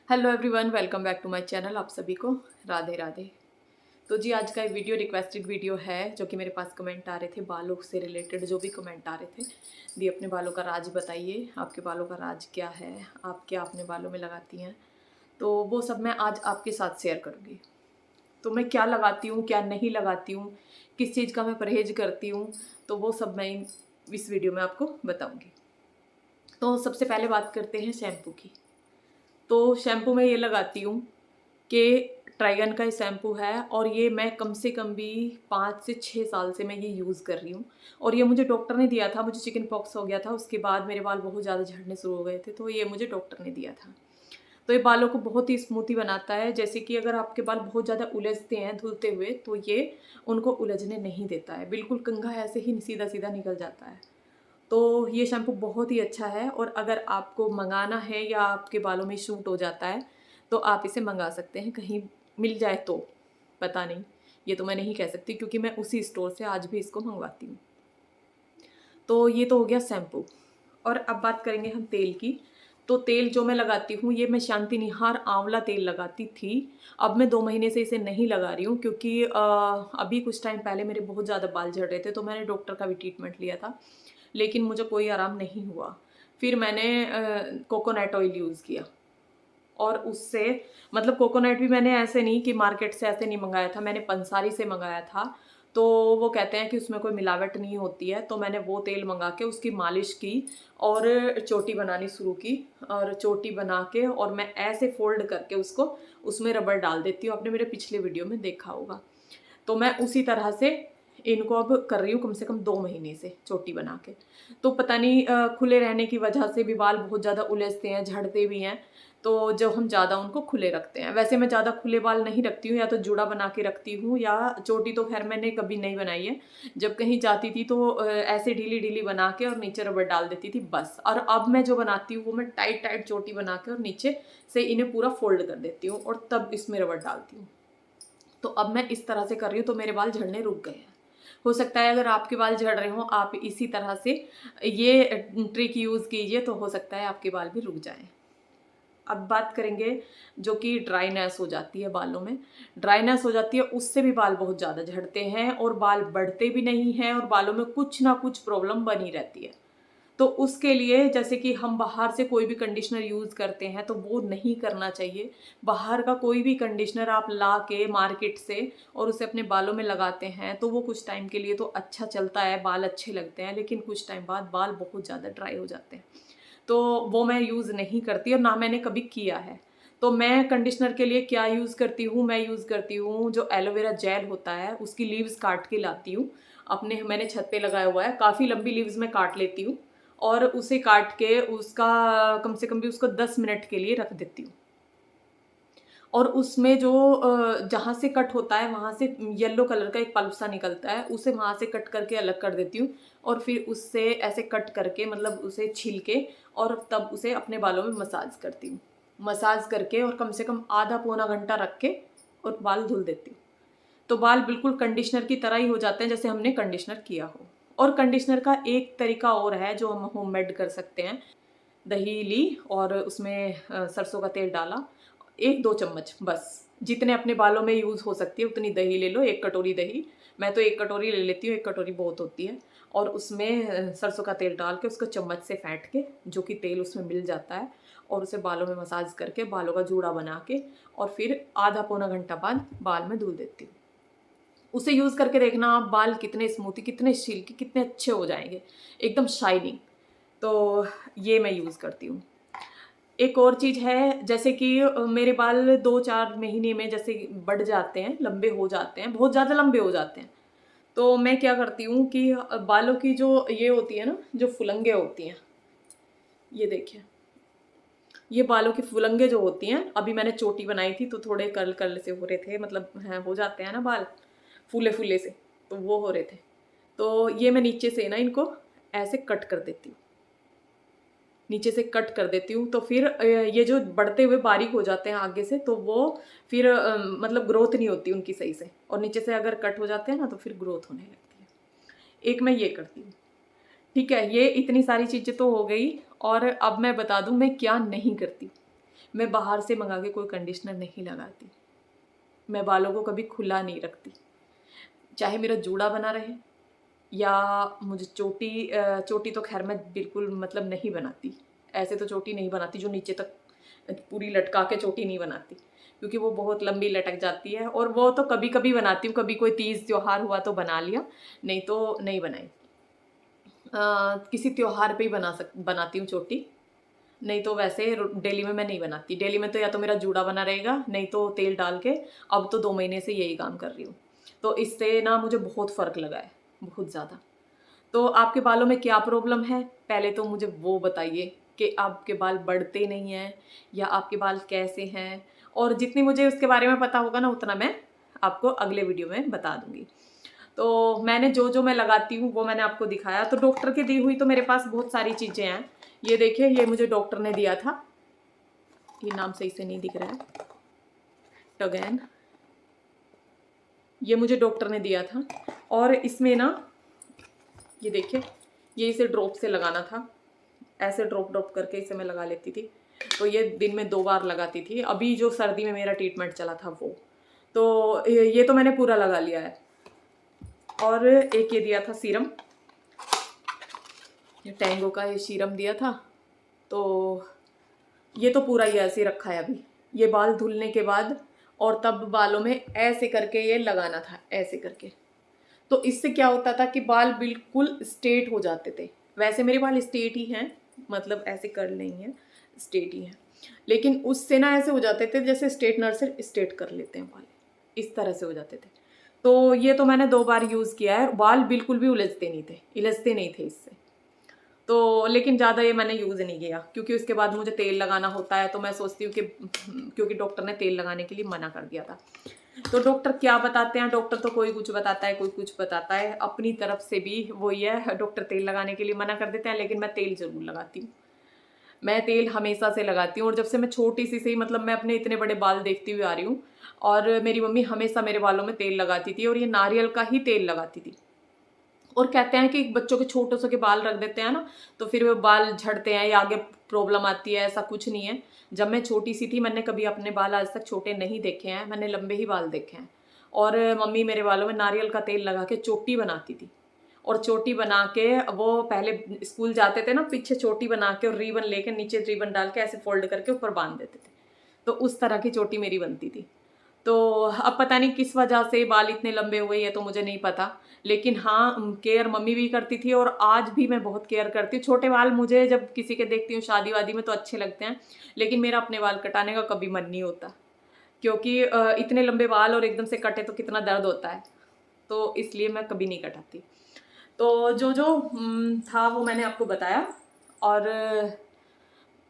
Hello everyone, welcome back to my channel. आप सभी को राधे राधे। तो जी, आज का एक वीडियो रिक्वेस्टेड वीडियो है जो कि मेरे पास कमेंट आ रहे थे बालों से रिलेटेड। जो भी कमेंट आ रहे थे, दी अपने बालों का राज बताइए, आपके बालों का राज क्या है, आप क्या अपने बालों में लगाती हैं। तो वो सब मैं आज आपके साथ शेयर करूँगी। तो मैं क्या लगाती हूँ, क्या नहीं लगाती हूँ, किस चीज़ का मैं परहेज करती हूँ, तो वो सब मैं इस वीडियो में आपको बताऊँगी। तो सबसे पहले बात करते हैं शैम्पू की। तो शैम्पू मैं ये लगाती हूँ कि ट्राइगन का ही शैम्पू है और ये मैं कम से कम भी 5 से 6 साल से मैं ये यूज़ कर रही हूँ। और ये मुझे डॉक्टर ने दिया था, मुझे चिकन पॉक्स हो गया था, उसके बाद मेरे बाल बहुत ज़्यादा झड़ने शुरू हो गए थे, तो ये मुझे डॉक्टर ने दिया था। तो ये बालों को बहुत ही स्मूथी बनाता है। जैसे कि अगर आपके बाल बहुत ज़्यादा उलझते हैं धुलते हुए, तो ये उनको उलझने नहीं देता है, बिल्कुल कंघा ऐसे ही सीधा सीधा निकल जाता है। तो ये शैम्पू बहुत ही अच्छा है और अगर आपको मंगाना है या आपके बालों में शूट हो जाता है तो आप इसे मंगा सकते हैं, कहीं मिल जाए तो। पता नहीं, ये तो मैं नहीं कह सकती क्योंकि मैं उसी स्टोर से आज भी इसको मंगवाती हूँ। तो ये तो हो गया शैम्पू। और अब बात करेंगे हम तेल की। तो तेल जो मैं लगाती हूँ, ये मैं शांति निहार आंवला तेल लगाती थी। अब मैं 2 महीने से इसे नहीं लगा रही हूँ क्योंकि अभी कुछ टाइम पहले मेरे बहुत ज़्यादा बाल झड़ रहे थे, तो मैंने डॉक्टर का भी ट्रीटमेंट लिया था, लेकिन मुझे कोई आराम नहीं हुआ। फिर मैंने कोकोनट ऑयल यूज़ किया और उससे, मतलब कोकोनट भी मैंने ऐसे नहीं कि मार्केट से ऐसे नहीं मंगाया था, मैंने पंसारी से मंगाया था। तो वो कहते हैं कि उसमें कोई मिलावट नहीं होती है, तो मैंने वो तेल मंगा के उसकी मालिश की और चोटी बनानी शुरू की। और चोटी बना के और मैं ऐसे फोल्ड करके उसको उसमें रबर डाल देती हूँ, आपने मेरे पिछले वीडियो में देखा होगा। तो मैं उसी तरह से इनको अब कर रही हूँ कम से कम 2 महीने से चोटी बना के। तो पता नहीं खुले रहने की वजह से भी बाल बहुत ज़्यादा उलझते हैं, झड़ते भी हैं, तो जब हम ज़्यादा उनको खुले रखते हैं। वैसे मैं ज़्यादा खुले बाल नहीं रखती हूँ, या तो जूड़ा बना के रखती हूँ या चोटी तो खैर मैंने कभी नहीं बनाई है। जब कहीं जाती थी तो ऐसे ढीली-ढीली बना के और नीचे रबर डाल देती थी बस। और अब मैं जो बनाती हूँ वो मैं टाइट-टाइट चोटी बना के और नीचे से इन्हें पूरा फ़ोल्ड कर देती हूँ और तब इसमें रबर डालती हूँ। तो अब मैं इस तरह से कर रही हूँ तो मेरे बाल झड़ने रुक गए हैं। हो सकता है अगर आपके बाल झड़ रहे हों, आप इसी तरह से ये ट्रिक यूज़ कीजिए तो हो सकता है आपके बाल भी रुक जाएँ। अब बात करेंगे जो कि ड्राईनेस हो जाती है बालों में। ड्राईनेस हो जाती है, उससे भी बाल बहुत ज़्यादा झड़ते हैं और बाल बढ़ते भी नहीं हैं और बालों में कुछ ना कुछ प्रॉब्लम बनी रहती है। तो उसके लिए जैसे कि हम बाहर से कोई भी कंडीशनर यूज़ करते हैं तो वो नहीं करना चाहिए। बाहर का कोई भी कंडीशनर आप ला के मार्केट से और उसे अपने बालों में लगाते हैं तो वो कुछ टाइम के लिए तो अच्छा चलता है, बाल अच्छे लगते हैं, लेकिन कुछ टाइम बाद बाल बहुत ज़्यादा ड्राई हो जाते हैं। तो वो मैं यूज़ नहीं करती और ना मैंने कभी किया है। तो मैं कंडीशनर के लिए क्या यूज़ करती हूँ, मैं यूज़ करती हूँ जो एलोवेरा जेल होता है, उसकी लीव्स काट के लाती हूँ। अपने मैंने छत पे लगाया हुआ है, काफ़ी लंबी लीव्स मैं काट लेती हूँ और उसे काट के उसका कम से कम भी उसको 10 मिनट के लिए रख देती हूँ। और उसमें जो जहाँ से कट होता है वहाँ से येलो कलर का एक पल्प सा निकलता है, उसे वहाँ से कट करके अलग कर देती हूँ और फिर उससे ऐसे कट करके, मतलब उसे छील के और तब उसे अपने बालों में मसाज करती हूँ। मसाज करके और कम से कम आधा पौना घंटा रख के और बाल धुल देती हूँ। तो बाल बिल्कुल कंडीशनर की तरह ही हो जाते हैं जैसे हमने कंडीशनर किया हो। और कंडीशनर का एक तरीका और है जो हम होममेड कर सकते हैं। दही ली और उसमें सरसों का तेल डाला, 1-2 चम्मच बस, जितने अपने बालों में यूज़ हो सकती है उतनी दही ले लो, 1 कटोरी दही। मैं तो 1 कटोरी ले लेती हूँ, 1 कटोरी बहुत होती है। और उसमें सरसों का तेल डाल के उसको चम्मच से फेंट के, जो कि तेल उसमें मिल जाता है, और उसे बालों में मसाज करके बालों का जूड़ा बना के और फिर आधा पौना घंटा बाद बाल में धुल देती हूँ। उसे यूज़ करके देखना आप, बाल कितने स्मूथी, कितने सिल्की, कितने अच्छे हो जाएँगे, एकदम शाइनिंग। तो ये मैं यूज़ करती हूँ। एक और चीज़ है, जैसे कि मेरे बाल 2-4 महीने में जैसे बढ़ जाते हैं, लंबे हो जाते हैं, बहुत ज़्यादा लंबे हो जाते हैं। तो मैं क्या करती हूँ कि बालों की जो ये होती है ना, जो फुलंगे होती हैं, ये देखिए, ये बालों की फुलंगे जो होती हैं, अभी मैंने चोटी बनाई थी तो थोड़े कर्ल-कर्ल से हो रहे थे, मतलब हैं, हो जाते हैं ना बाल, फूले-फूले से, तो वो हो रहे थे। तो ये मैं नीचे से ना इनको ऐसे कट कर देती हूँ। नीचे से कट कर देती हूँ तो फिर ये जो बढ़ते हुए बारीक हो जाते हैं आगे से, तो वो फिर मतलब ग्रोथ नहीं होती उनकी सही से, और नीचे से अगर कट हो जाते हैं ना तो फिर ग्रोथ होने लगती है। एक मैं ये करती हूँ। ठीक है, ये इतनी सारी चीज़ें तो हो गई और अब मैं बता दूँ मैं क्या नहीं करती। मैं बाहर से मंगा के कोई कंडीशनर नहीं लगाती। मैं बालों को कभी खुला नहीं रखती, चाहे मेरा जूड़ा बना रहे या मुझे चोटी तो खैर मैं बिल्कुल मतलब नहीं बनाती। ऐसे तो चोटी नहीं बनाती जो नीचे तक पूरी लटका के चोटी नहीं बनाती, क्योंकि वो बहुत लंबी लटक जाती है। और वो तो कभी कभी बनाती हूँ, कभी कोई तीज त्योहार हुआ तो बना लिया, नहीं तो नहीं बनाई। किसी त्योहार पे ही बनाती हूँ चोटी, नहीं तो वैसे डेली में मैं नहीं बनाती। डेली में तो या तो मेरा जूड़ा बना रहेगा, नहीं तो तेल डाल के। अब तो 2 महीने से यही काम कर रही हूँ, तो इससे ना मुझे बहुत फ़र्क लगा है, बहुत ज़्यादा। तो आपके बालों में क्या प्रॉब्लम है, पहले तो मुझे वो बताइए कि आपके बाल बढ़ते नहीं हैं या आपके बाल कैसे हैं। और जितनी मुझे उसके बारे में पता होगा ना, उतना मैं आपको अगले वीडियो में बता दूंगी। तो मैंने जो मैं लगाती हूँ वो मैंने आपको दिखाया। तो डॉक्टर की दी हुई तो मेरे पास बहुत सारी चीज़ें हैं। ये देखिए, ये मुझे डॉक्टर ने दिया था, ये नाम सही से नहीं दिख रहा है, टगैन, ये मुझे डॉक्टर ने दिया था। और इसमें ना ये देखिए, ये इसे ड्रॉप से लगाना था, ऐसे ड्रॉप ड्रॉप करके इसे मैं लगा लेती थी। तो ये दिन में 2 बार लगाती थी। अभी जो सर्दी में मेरा ट्रीटमेंट चला था वो, तो ये तो मैंने पूरा लगा लिया है। और एक ये दिया था सीरम, ये टैंगो का ये सीरम दिया था। तो ये तो पूरा ही ऐसे रखा है अभी। ये बाल धुलने के बाद और तब बालों में ऐसे करके ये लगाना था, ऐसे करके। तो इससे क्या होता था कि बाल बिल्कुल स्ट्रेट हो जाते थे। वैसे मेरे बाल स्ट्रेट ही हैं, मतलब ऐसे कर्ल नहीं है, स्ट्रेट ही हैं। लेकिन उससे ना ऐसे हो जाते थे जैसे स्ट्रेटनर से स्ट्रेट कर लेते हैं बाल, इस तरह से हो जाते थे। तो ये तो मैंने 2 बार यूज़ किया है, बाल बिल्कुल भी इलझते नहीं थे इससे। तो लेकिन ज़्यादा ये मैंने यूज़ नहीं किया, क्योंकि उसके बाद मुझे तेल लगाना होता है। तो मैं सोचती हूँ कि क्योंकि डॉक्टर ने तेल लगाने के लिए मना कर दिया था। तो डॉक्टर क्या बताते हैं, डॉक्टर तो कोई कुछ बताता है, कोई कुछ बताता है। अपनी तरफ से भी वही है, डॉक्टर तेल लगाने के लिए मना कर देते हैं, लेकिन मैं तेल ज़रूर लगाती हूँ। मैं तेल हमेशा से लगाती हूँ, और जब से मैं छोटी सी ही, मतलब मैं अपने इतने बड़े बाल देखती हुई आ रही हूँ। और मेरी मम्मी हमेशा मेरे बालों में तेल लगाती थी, और ये नारियल का ही तेल लगाती थी। और कहते हैं कि बच्चों के छोटे से के बाल रख देते हैं ना, तो फिर वो बाल झड़ते हैं या आगे प्रॉब्लम आती है। ऐसा कुछ नहीं है। जब मैं छोटी सी थी, मैंने कभी अपने बाल आज तक छोटे नहीं देखे हैं, मैंने लंबे ही बाल देखे हैं। और मम्मी मेरे बालों में नारियल का तेल लगा के चोटी बनाती थी। और चोटी बना के वो पहले स्कूल जाते थे ना, पीछे चोटी बना के और रिबन लेके नीचे रिबन डाल के ऐसे फोल्ड करके ऊपर बांध देते थे। तो उस तरह की चोटी मेरी बनती थी। तो अब पता नहीं किस वजह से बाल इतने लंबे हुए, ये तो मुझे नहीं पता। लेकिन हाँ, केयर मम्मी भी करती थी, और आज भी मैं बहुत केयर करती हूँ। छोटे बाल मुझे जब किसी के देखती हूँ शादी वादी में तो अच्छे लगते हैं, लेकिन मेरा अपने बाल कटाने का कभी मन नहीं होता, क्योंकि इतने लंबे बाल और एकदम से कटे तो कितना दर्द होता है। तो इसलिए मैं कभी नहीं कटाती। तो जो था वो मैंने आपको बताया। और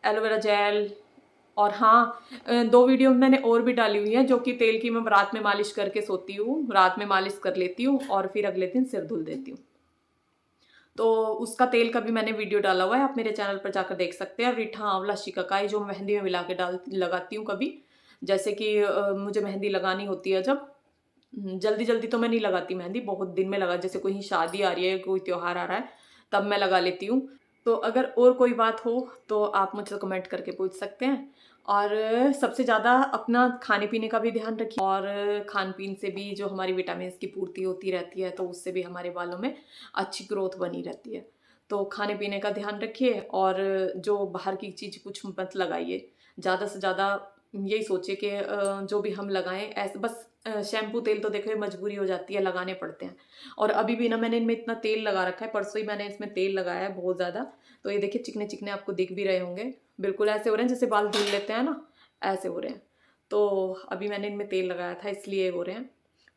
एलोवेरा जेल, और हाँ, 2 वीडियो मैंने और भी डाली हुई हैं, जो कि तेल की मैं रात में मालिश करके सोती हूँ, रात में मालिश कर लेती हूँ और फिर अगले दिन सिर धुल देती हूँ। तो उसका तेल का भी मैंने वीडियो डाला हुआ है, आप मेरे चैनल पर जाकर देख सकते हैं। रीठा, आंवला, शिकाकाई जो मेहंदी में मिला के लगाती हूँ कभी, जैसे कि मुझे मेहंदी लगानी होती है जब, जल्दी जल्दी तो मैं नहीं लगाती मेहंदी, बहुत दिन में लगा, जैसे कोई शादी आ रही है, कोई त्योहार आ रहा है, तब मैं लगा लेती हूँ। तो अगर और कोई बात हो तो आप मुझसे कमेंट करके पूछ सकते हैं। और सबसे ज़्यादा अपना खाने पीने का भी ध्यान रखिए, और खान पीन से भी जो हमारी विटामिन की पूर्ति होती रहती है, तो उससे भी हमारे बालों में अच्छी ग्रोथ बनी रहती है। तो खाने पीने का ध्यान रखिए, और जो बाहर की चीज़ कुछ मत लगाइए। ज़्यादा से ज़्यादा यही सोचिए कि जो भी हम लगाएं ऐसे बस, शैम्पू तेल तो देखो ये मजबूरी हो जाती है, लगाने पड़ते हैं। और अभी भी ना मैंने इनमें इतना तेल लगा रखा है, परसों ही मैंने इसमें तेल लगाया है बहुत ज़्यादा। तो ये देखिए चिकने चिकने आपको दिख भी रहे होंगे, बिल्कुल ऐसे हो रहे हैं जैसे बाल धुल लेते हैं ना, ऐसे हो रहे हैं। तो अभी मैंने इनमें तेल लगाया था इसलिए हो रहे हैं।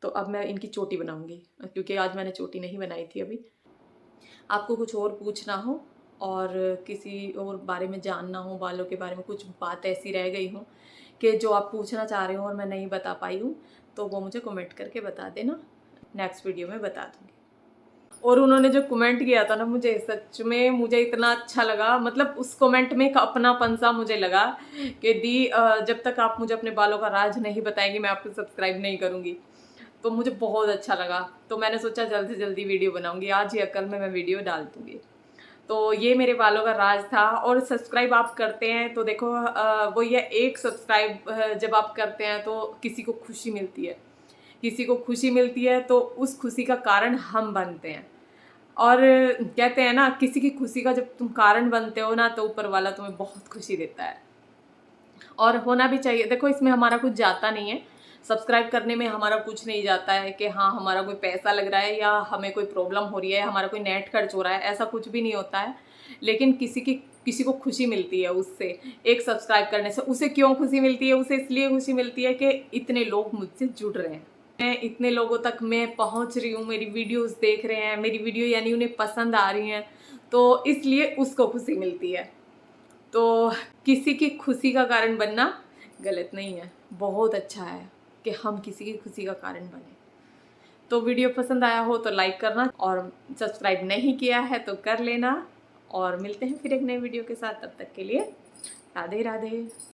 तो अब मैं इनकी चोटी बनाऊंगी, क्योंकि आज मैंने चोटी नहीं बनाई थी अभी। आपको कुछ और पूछना हो और किसी और बारे में जानना हो, बालों के बारे में कुछ बात ऐसी रह गई हो कि जो आप पूछना चाह रहे हो और मैं नहीं बता पाई हूँ, तो वो मुझे कमेंट करके बता देना, नेक्स्ट वीडियो में बता दूँगी। और उन्होंने जो कमेंट किया था ना, मुझे सच में मुझे इतना अच्छा लगा, मतलब उस कमेंट में एक अपनापन सा मुझे लगा कि दी, जब तक आप मुझे अपने बालों का राज नहीं बताएंगी मैं आपको सब्सक्राइब नहीं करूँगी। तो मुझे बहुत अच्छा लगा, तो मैंने सोचा जल्द से जल्दी वीडियो बनाऊंगी, आज या कल में मैं वीडियो डाल दूँगी। तो ये मेरे बालों का राज था। और सब्सक्राइब आप करते हैं तो देखो वो ये एक सब्सक्राइब जब आप करते हैं तो किसी को खुशी मिलती है, किसी को खुशी मिलती है तो उस खुशी का कारण हम बनते हैं। और कहते हैं ना, किसी की खुशी का जब तुम कारण बनते हो ना तो ऊपर वाला तुम्हें बहुत खुशी देता है। और होना भी चाहिए। देखो इसमें हमारा कुछ जाता नहीं है, सब्सक्राइब करने में हमारा कुछ नहीं जाता है कि हाँ हमारा कोई पैसा लग रहा है या हमें कोई प्रॉब्लम हो रही है, हमारा कोई नेट खर्च हो रहा है, ऐसा कुछ भी नहीं होता है। लेकिन किसी को खुशी मिलती है उससे, एक सब्सक्राइब करने से। उसे क्यों खुशी मिलती है? उसे इसलिए खुशी मिलती है कि इतने लोग मुझसे जुड़ रहे हैं, मैं इतने लोगों तक मैं पहुंच रही हूँ, मेरी वीडियोस देख रहे हैं, मेरी वीडियो यानी उन्हें पसंद आ रही हैं, तो इसलिए उसको खुशी मिलती है। तो किसी की खुशी का कारण बनना गलत नहीं है, बहुत अच्छा है कि हम किसी की खुशी का कारण बने। तो वीडियो पसंद आया हो तो लाइक करना, और सब्सक्राइब नहीं किया है तो कर लेना। और मिलते हैं फिर एक नए वीडियो के साथ, तब तक के लिए राधे राधे।